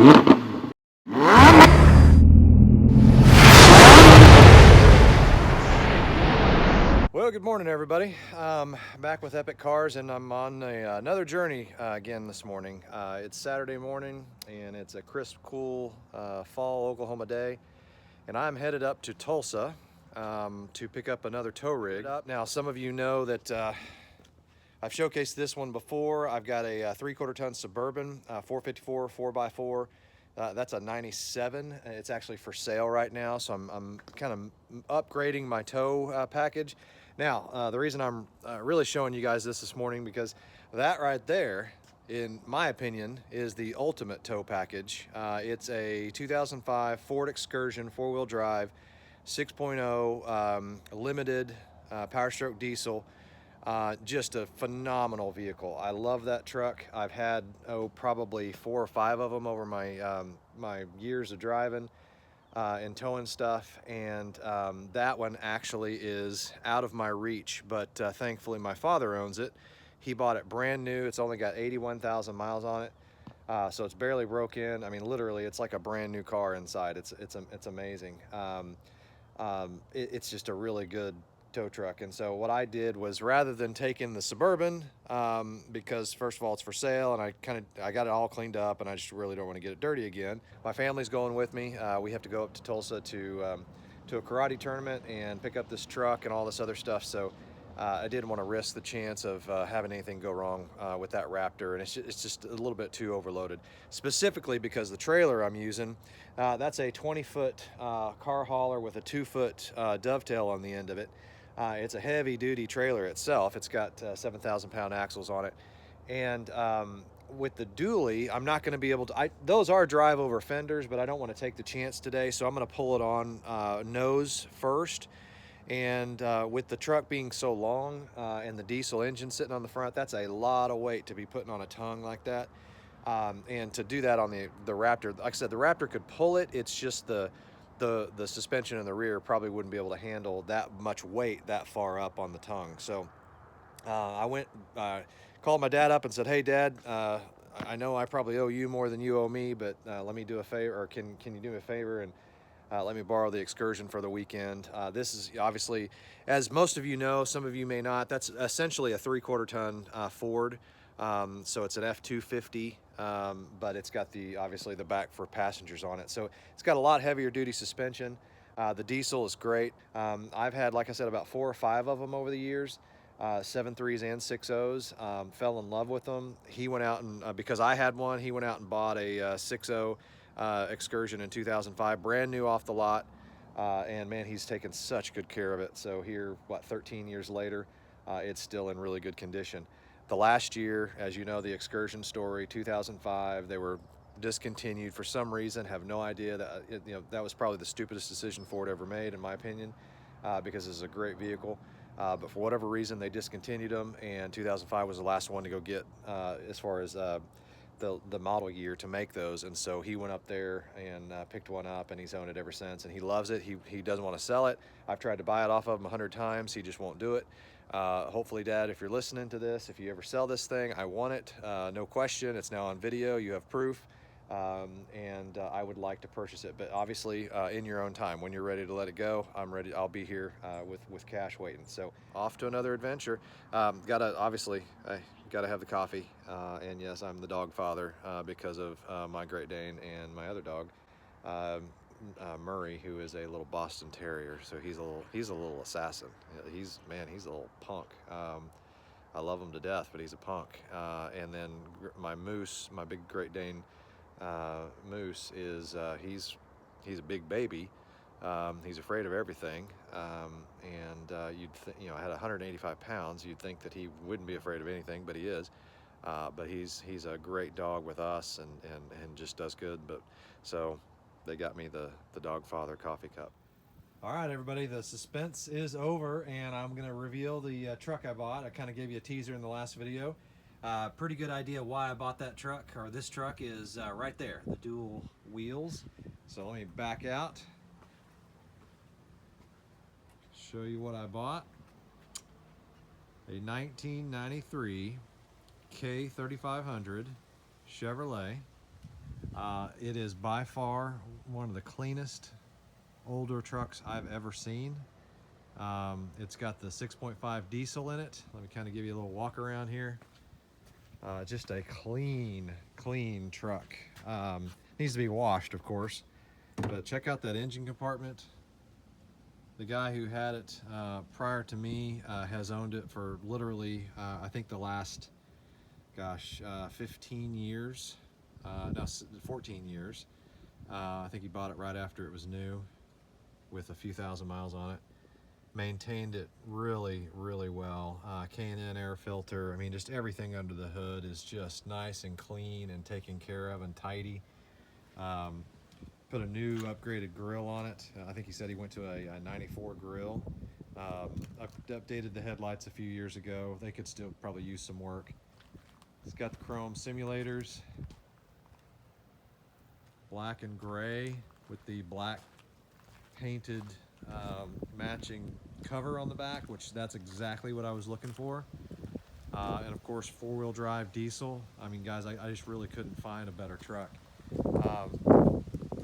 Well, good morning, everybody. Back with Epic Cars, and I'm on another journey again this morning. It's Saturday morning, and it's a crisp, cool fall Oklahoma day, and I'm headed up to Tulsa to pick up another tow rig. Now, some of you know that I've showcased this one before. I've got a 3/4 ton Suburban 454 4x4. That's a 97. It's actually for sale right now, so I'm kind of upgrading my tow package. Now, the reason I'm really showing you guys this morning, because that right there, in my opinion, is the ultimate tow package. It's a 2005 Ford Excursion 4-wheel drive, 6.0 limited Power Stroke diesel. Just a phenomenal vehicle. I love that truck. I've had probably 4 or 5 of them over my my years of driving and towing stuff, and that one actually is out of my reach, but thankfully my father owns it. He bought it brand new. It's only got 81,000 miles on it, so it's barely broke in. I mean, literally, it's like a brand new car inside. It's amazing. It's just a really good tow truck. And so what I did was, rather than taking the Suburban, because first of all it's for sale, and I got it all cleaned up, and I just really don't want to get it dirty again. My family's going with me. We have to go up to Tulsa to a karate tournament and pick up this truck and all this other stuff. So I didn't want to risk the chance of having anything go wrong with that Raptor, and it's just a little bit too overloaded. Specifically because the trailer I'm using, that's a 20-foot car hauler with a 2-foot dovetail on the end of it. It's a heavy-duty trailer itself. It's got 7,000-pound axles on it, and with the dually, I'm not going to be able to. Those are drive-over fenders, but I don't want to take the chance today, so I'm going to pull it on nose first. And with the truck being so long and the diesel engine sitting on the front, that's a lot of weight to be putting on a tongue like that. And to do that on the Raptor, like I said, the Raptor could pull it. It's just the suspension in the rear probably wouldn't be able to handle that much weight that far up on the tongue. So I went, called my dad up and said, "Hey, Dad, I know I probably owe you more than you owe me, but let me do a favor, or can you do me a favor and let me borrow the Excursion for the weekend." This is obviously, as most of you know, some of you may not, that's essentially a 3/4 ton Ford. So it's an F-250, but it's got obviously the back for passengers on it. So it's got a lot heavier duty suspension. The diesel is great. I've had, like I said, about 4 or 5 of them over the years. 7.3s and 6.0s. Fell in love with them. He went out and, because I had one, he went out and bought a 6.0 Excursion in 2005, brand new off the lot. And man, he's taken such good care of it. So here, 13 years later, it's still in really good condition. The last year, as you know, the Excursion story, 2005, they were discontinued for some reason. Have no idea. That was probably the stupidest decision Ford ever made, in my opinion, because it's a great vehicle. But for whatever reason, they discontinued them, and 2005 was the last one to go get, as far as the model year to make those. And so he went up there and picked one up, and he's owned it ever since, and he loves it. He doesn't want to sell it. I've tried to buy it off of him 100 times. He just won't do it. Hopefully, Dad, if you're listening to this, if you ever sell this thing, I want it. No question. It's now on video. You have proof. And I would like to purchase it, but obviously in your own time. When you're ready to let it go, I'm ready. I'll be here with cash waiting. So off to another adventure. Obviously I gotta have the coffee, and yes, I'm the dog father because of my Great Dane and my other dog, Murray, who is a little Boston Terrier. So he's a little assassin. He's a little punk. I love him to death, but he's a punk. And then my Moose, my big Great Dane Moose, is he's a big baby. He's afraid of everything, and at 185 pounds, you'd think that he wouldn't be afraid of anything, but he is. But he's a great dog with us, and just does good. But so they got me the dog father coffee cup. All right, everybody, the suspense is over, and I'm going to reveal the truck I bought. I kind of gave you a teaser in the last video. Pretty good idea why I bought that truck, or this truck, is right there, the dual wheels. So let me back out, show you what I bought. A 1993 K3500 Chevrolet. It is by far one of the cleanest older trucks I've ever seen. It's got the 6.5 diesel in it. Let me kind of give you a little walk around here. Just a clean truck. Needs to be washed, of course, but check out that engine compartment. The guy who had it prior to me has owned it for literally, I think the last, 15 years. No, 14 years. I think he bought it right after it was new with a few thousand miles on it. Maintained it really well. K&N air filter, I mean, just everything under the hood is just nice and clean and taken care of and tidy. Put a new upgraded grill on it. I think he said he went to a 94 grill. Updated the headlights a few years ago. They could still probably use some work. It's got the chrome simulators, black and gray with the black painted matching cover on the back, which that's exactly what I was looking for. And of course, four-wheel drive diesel. I mean, guys, I just really couldn't find a better truck.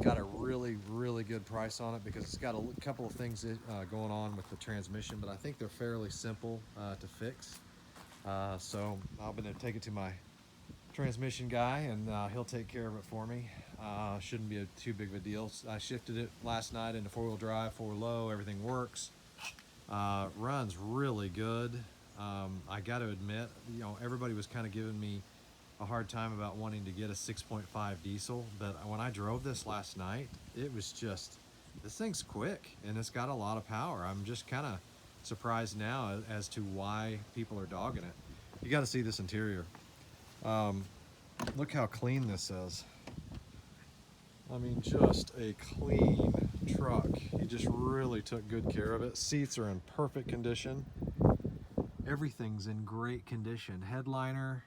Got a really good price on it because it's got a couple of things going on with the transmission, but I think they're fairly simple to fix. So I'm gonna take it to my transmission guy and he'll take care of it for me. Shouldn't be too big of a deal. I shifted it last night into four-wheel drive, four low, everything works. Runs really good. I got to admit, you know, everybody was kind of giving me a hard time about wanting to get a 6.5 diesel, but when I drove this last night, it was just, this thing's quick and it's got a lot of power. I'm just kind of surprised now as to why people are dogging it. You got to see this interior. Look how clean this is. I mean, just a clean truck. He just really took good care of it. Seats are in perfect condition. Everything's in great condition. Headliner,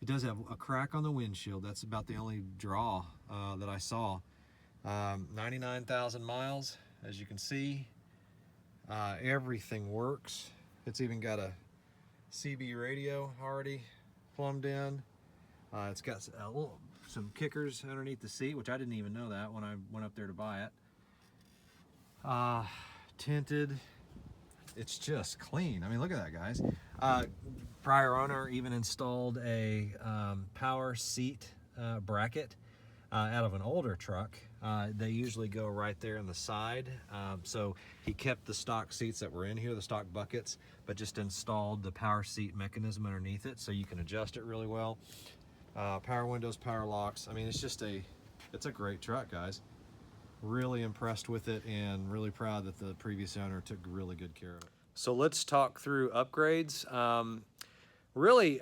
it does have a crack on the windshield. That's about the only draw that I saw. 99,000 miles, as you can see. Everything works. It's even got a CB radio already plumbed in. It's got some kickers underneath the seat, which I didn't even know that when I went up there to buy it. Tinted. It's just clean. I mean, look at that, guys. Prior owner even installed a power seat bracket out of an older truck. They usually go right there in the side. So he kept the stock seats that were in here, the stock buckets, but just installed the power seat mechanism underneath it so you can adjust it really well. Power windows, power locks. I mean, it's a great truck, guys. Really impressed with it and really proud that the previous owner took really good care of it. So let's talk through upgrades. Really,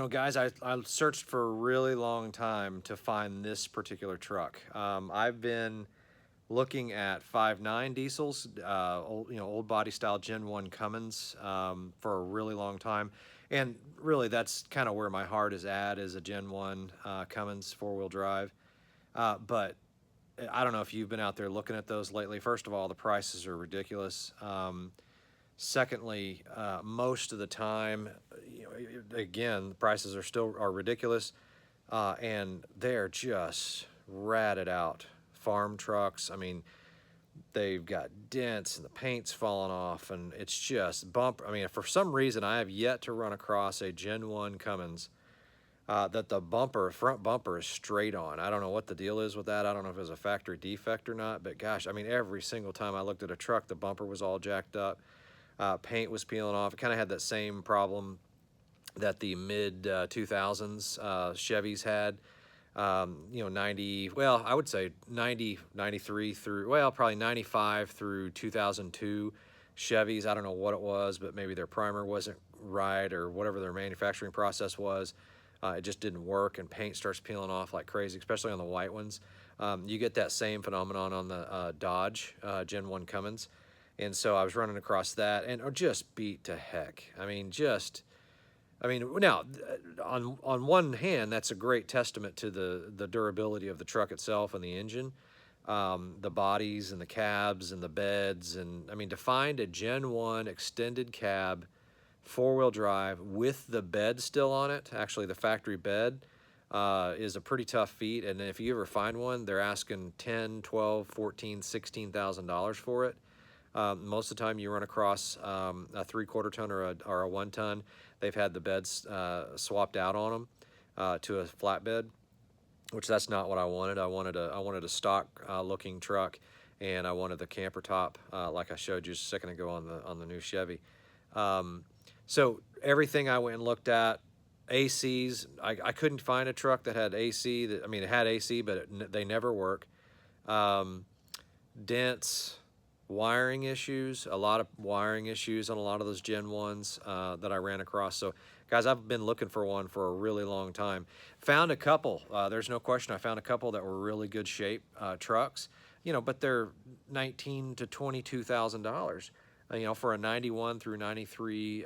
guys, I searched for a really long time to find this particular truck. I've been looking at 5.9 diesels, old body style Gen 1 Cummins for a really long time. And really, that's kind of where my heart is at, is a Gen 1 Cummins four-wheel drive. But I don't know if you've been out there looking at those lately. First of all, the prices are ridiculous. Secondly, most of the time, again, the prices are ridiculous, and they're just ratted out farm trucks. I mean, they've got dents and the paint's falling off, and it's just bump. I mean, for some reason, I have yet to run across a Gen 1 Cummins that the front bumper is straight on. I don't know what the deal is with that. I don't know if it was a factory defect or not, but gosh, I mean, every single time I looked at a truck, the bumper was all jacked up. Paint was peeling off. It kind of had that same problem that the mid 2000s Chevys had. 90, well, I would say 90, 93 through, well, probably 95 through 2002 Chevys. I don't know what it was, but maybe their primer wasn't right or whatever their manufacturing process was. It just didn't work, and paint starts peeling off like crazy, especially on the white ones. You get that same phenomenon on the Dodge Gen 1 Cummins. And so I was running across that and just beat to heck. I mean, now, on one hand, that's a great testament to the durability of the truck itself and the engine, the bodies and the cabs and the beds. And I mean, to find a Gen 1 extended cab, four-wheel drive with the bed still on it, actually the factory bed, is a pretty tough feat. And if you ever find one, they're asking 10, 12, 14, $16,000 for it. Most of the time you run across a 3/4 ton or a 1 ton, they've had the beds swapped out on them to a flatbed, which that's not what I wanted. I wanted a stock looking truck, and I wanted the camper top like I showed you just a second ago on the new Chevy. So everything I went and looked at, ACs, I couldn't find a truck that had AC. I mean, it had AC, but they never work. Dents, wiring issues, a lot of wiring issues on a lot of those Gen 1s that I ran across. So guys, I've been looking for one for a really long time. Found a couple, there's no question, I found a couple that were really good shape trucks, you know, but they're $19,000 to $22,000. You know, for a 91 through 93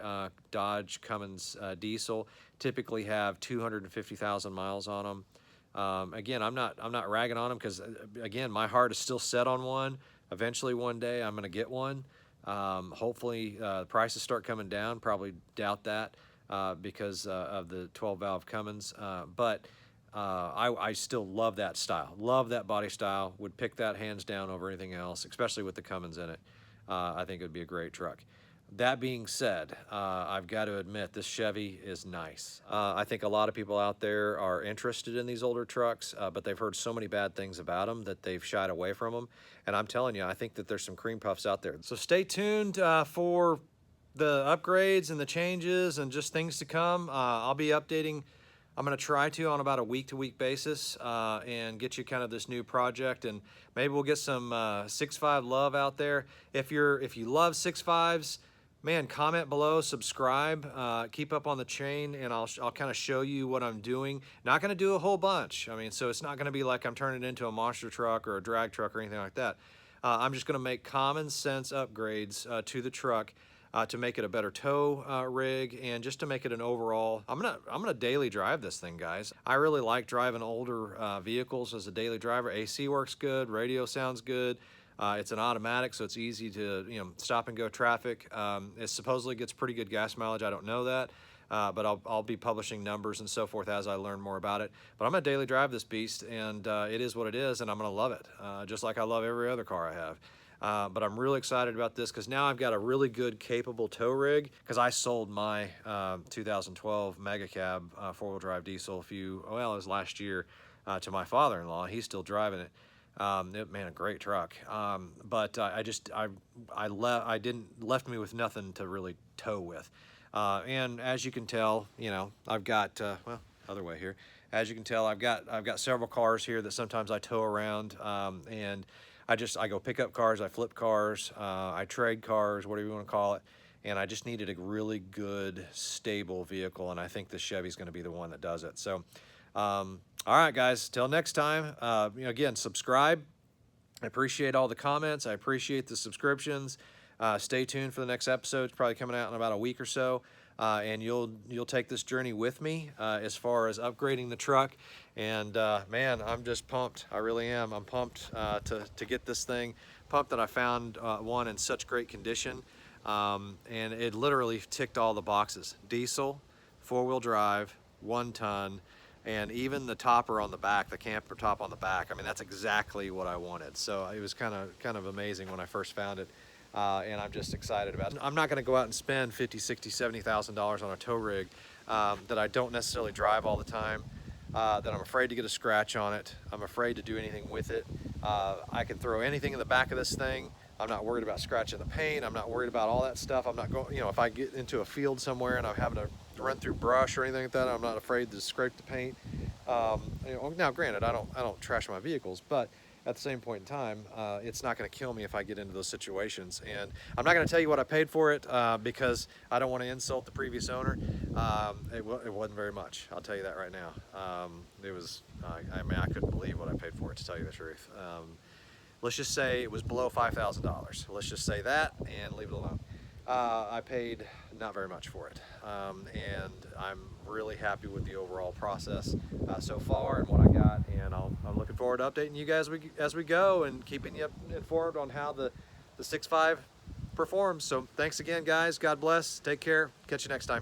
Dodge Cummins diesel, typically have 250,000 miles on them. Again, I'm not ragging on them because again, my heart is still set on one. Eventually one day I'm going to get one. Hopefully prices start coming down. Probably doubt that because of the 12 valve Cummins. But I still love that style. Love that body style. Would pick that hands down over anything else, especially with the Cummins in it. I think it would be a great truck. That being said, I've got to admit this Chevy is nice. I think a lot of people out there are interested in these older trucks, but they've heard so many bad things about them that they've shied away from them. And I'm telling you, I think that there's some cream puffs out there. So stay tuned for the upgrades and the changes and just things to come. I'll be updating. I'm going to try to on about a week-to-week basis and get you kind of this new project, and maybe we'll get some 6.5 love out there. If you love 6.5s, man, comment below, subscribe, keep up on the chain, and I'll kind of show you what I'm doing. Not going to do a whole bunch. I mean, so it's not going to be like I'm turning it into a monster truck or a drag truck or anything like that. I'm just going to make common sense upgrades to the truck. To make it a better tow rig, and just to make it an overall. I'm gonna daily drive this thing, guys. I really like driving older vehicles as a daily driver. AC works good, radio sounds good. It's an automatic, so it's easy to stop and go traffic. It supposedly gets pretty good gas mileage. I don't know that, but I'll be publishing numbers and so forth as I learn more about it. But I'm gonna daily drive this beast, and it is what it is, and I'm gonna love it, just like I love every other car I have. But I'm really excited about this because now I've got a really good, capable tow rig. Because I sold my 2012 Mega Cab four-wheel drive diesel it was last year to my father-in-law. He's still driving it. Man, a great truck. But I left me with nothing to really tow with. And as you can tell, I've got well, other way here. As you can tell, I've got several cars here that sometimes I tow around, and I go pick up cars, I flip cars, I trade cars, whatever you want to call it, and I just needed a really good, stable vehicle, and I think this Chevy's going to be the one that does it. So, all right, guys, till next time, again, subscribe. I appreciate all the comments. I appreciate the subscriptions. Stay tuned for the next episode. It's probably coming out in about a week or so. And you'll take this journey with me as far as upgrading the truck. And man, I'm just pumped. I really am. I'm pumped to get this thing. Pumped that I found one in such great condition. And it literally ticked all the boxes. Diesel, four-wheel drive, 1 ton, and even the topper on the back, the camper top on the back. I mean, that's exactly what I wanted. So it was kind of amazing when I first found it. And I'm just excited about it. I'm not going to go out and spend $50,000, $60,000, $70,000 on a tow rig that I don't necessarily drive all the time, that I'm afraid to get a scratch on it. I'm afraid to do anything with it. I can throw anything in the back of this thing. I'm not worried about scratching the paint. I'm not worried about all that stuff. I'm not going, if I get into a field somewhere and I'm having to run through brush or anything like that, I'm not afraid to scrape the paint. Now granted, I don't trash my vehicles, but at the same point in time, it's not going to kill me if I get into those situations. And I'm not going to tell you what I paid for it because I don't want to insult the previous owner. It wasn't very much. I'll tell you that right now. It was, I couldn't believe what I paid for it, to tell you the truth. Let's just say it was below $5,000. Let's just say that and leave it alone. I paid not very much for it, and I'm really happy with the overall process so far and what I got, and I'm looking forward to updating you guys as we go and keeping you informed on how the 6.5 performs. So thanks again, guys. God bless. Take care. Catch you next time.